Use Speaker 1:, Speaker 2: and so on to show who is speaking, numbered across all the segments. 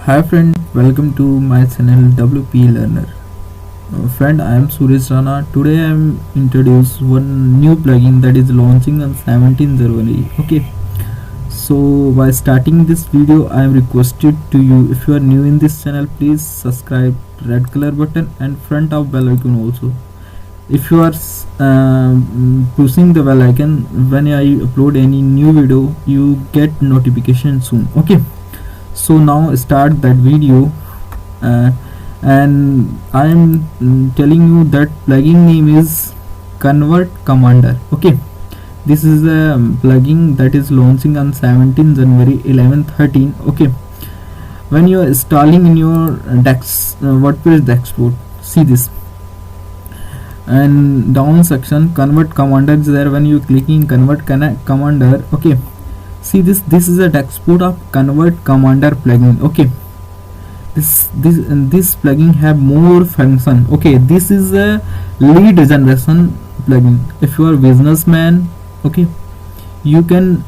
Speaker 1: Hi friend, welcome to my channel WP Learner. Friend, I am Suresh Rana. Today I am introduce one new plugin that is launching on 17th January. Okay, so by starting this video, I am requested to you, if you are new in this channel, please subscribe, red color button and front of bell icon also. If you are pushing the bell icon when I upload any new video, you get notification soon. Okay, so now start that video. And I am telling you that plugin name is Convert Commander. Okay, this is a plugin that is launching on 17 January 11:13. Okay, when you are installing in your WordPress dashboard, see this, and down section Convert Commander is there. When you clicking Convert Commander, okay, see this is a dashboard of Convert Commander plugin. Okay, this plugin have more function. Okay, this is a lead generation plugin. If you are a businessman, okay, you can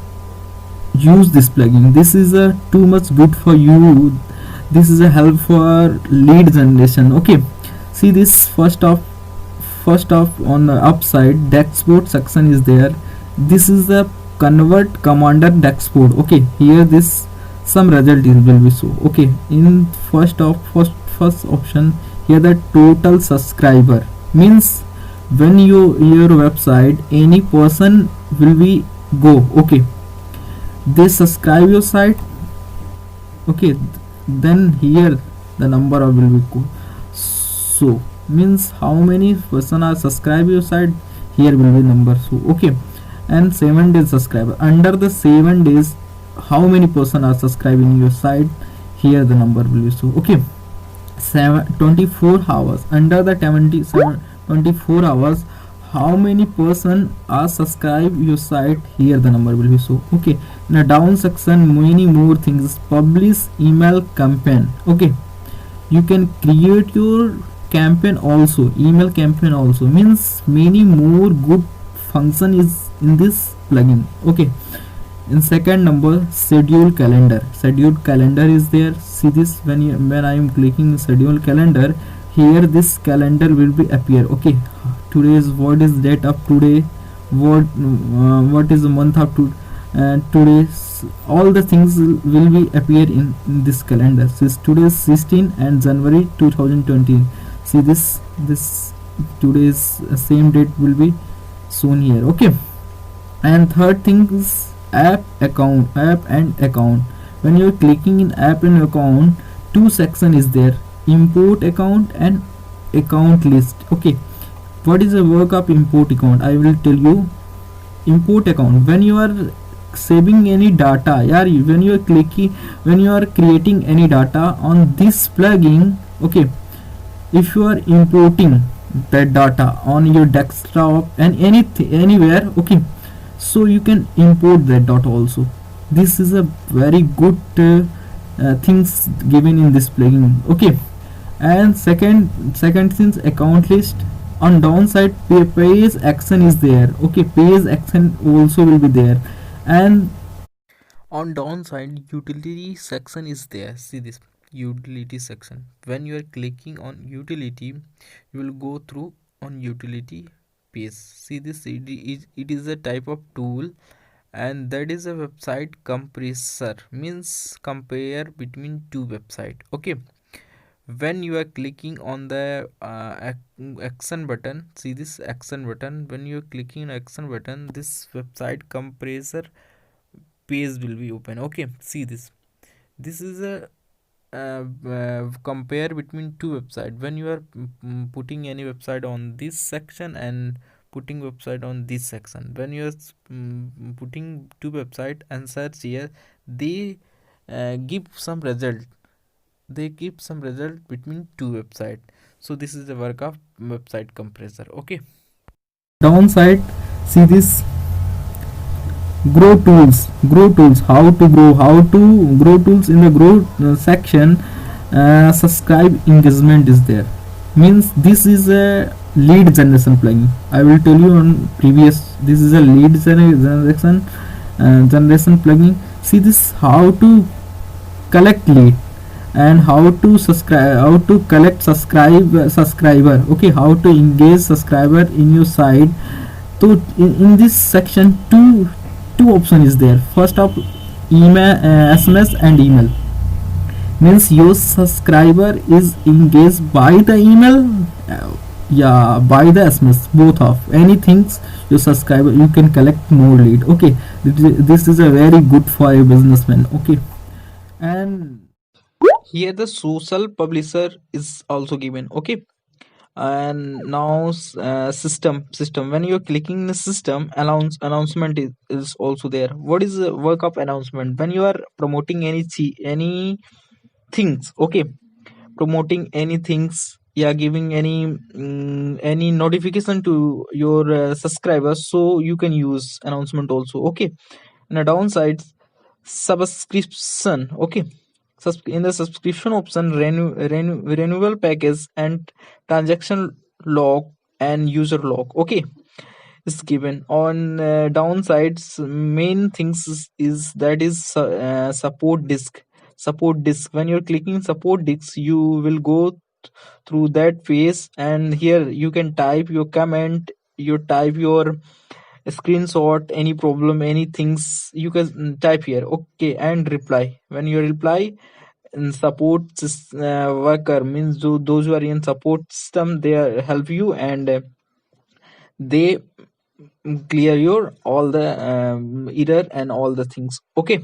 Speaker 1: use this plugin. This is a too much good for you. This is a help for lead generation. Okay, see this first off on the upside dashboard section is there. This is the Convert Commander dashboard. Okay, here this some result will be show. Okay, in first option here, the total subscriber means when your website any person will be go. Okay, they subscribe your site. Okay, then here the number of will be go. So means how many person are subscribe your site, here will be number. So okay, and 7 days subscriber, under the 7 days how many person are subscribing your site, here the number will be so. Okay, 24 hours, under the 24 hours how many person are subscribe your site, here the number will be so. Okay, in a down section many more things, publish email campaign. Okay, you can create your campaign also, email campaign also, means many more good function is in this plugin. Okay, in second number schedule calendar is there. See this, when I am clicking schedule calendar, here this calendar will be appear. Okay, today's what is date of today, what is the month of today, all the things will be appear in this calendar. So today's 16 and January 2020. See this today's same date will be shown here. Okay, and third thing is app and account. When you're clicking in app and account, two section is there, import account and account list. Okay, what is the work of import account, I will tell you. Import account, when you are saving any data, when you are creating any data on this plugin. Okay, if you are importing that data on your desktop and anywhere, okay, so you can import that data also. This is a very good things given in this plugin. Okay, and second things, account list. On downside page action is there. Okay, page action also will be there, and on downside utility section is there. See this utility section, when you are clicking on utility, you will go through on utility page. See this, it is a type of tool, and that is a website compressor, means compare between two website. Okay, when you are clicking on the action button, see this action button, when you are clicking on action button, this website compressor page will be open. Okay, see this is a compare between two website. When you are putting any website on this section and putting website on this section, when you are putting two website and search here, they give some result between two website. So this is the work of website compressor. Okay, downside, see this grow tools, how to grow tools. In the grow section, subscribe engagement is there, means this is a lead generation plugin. I will tell you on previous, this is a lead generation plugin. See this, how to collect lead and how to subscribe, how to collect subscriber. Okay, how to engage subscriber in your site. So in this section, two option is there. First of email, SMS and email, means your subscriber is engaged by the email, yeah, by the SMS, both of anything. Your subscriber, you can collect more lead. Okay, this is a very good for a businessman. Okay, and here the social publisher is also given. Okay, and now system, when you're clicking the system, announcement is also there. What is the work of announcement? When you are promoting any things, okay, promoting any things, yeah, giving any notification to your subscribers, so you can use announcement also. Okay, and a downside, subscription. Okay, in the subscription option, renewal package and transaction log and user log, okay, is given. On downsides, main things is that is support disk. Support disk, when you're clicking support disk, you will go through that phase, and here you can type your comment, you type your screenshot, any problem, any things you can type here. Okay, and reply, when you reply in support worker, means those who are in support system, they help you, and they clear your all the error and all the things. Okay,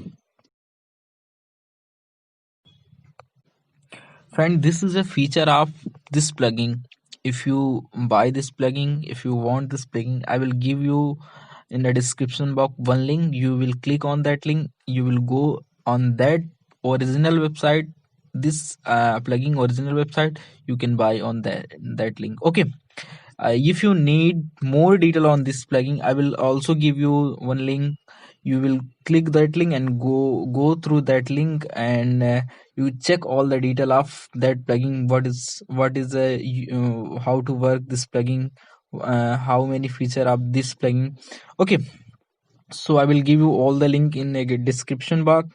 Speaker 1: friend, this is a feature of this plugin. If you buy this plugin, if you want this plugin, I will give you in the description box one link. You will click on that link, you will go on that original website, this plugin original website, you can buy on that link. Okay, if you need more detail on this plugin, I will also give you one link. You will click that link and go through that link, and you check all the detail of that plugin. What is how to work this plugin, how many feature of this plugin. Okay, so I will give you all the link in a description box.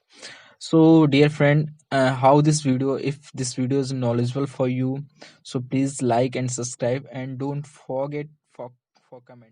Speaker 1: So dear friend, how this video, if this video is knowledgeable for you, so please like and subscribe, and don't forget for comment.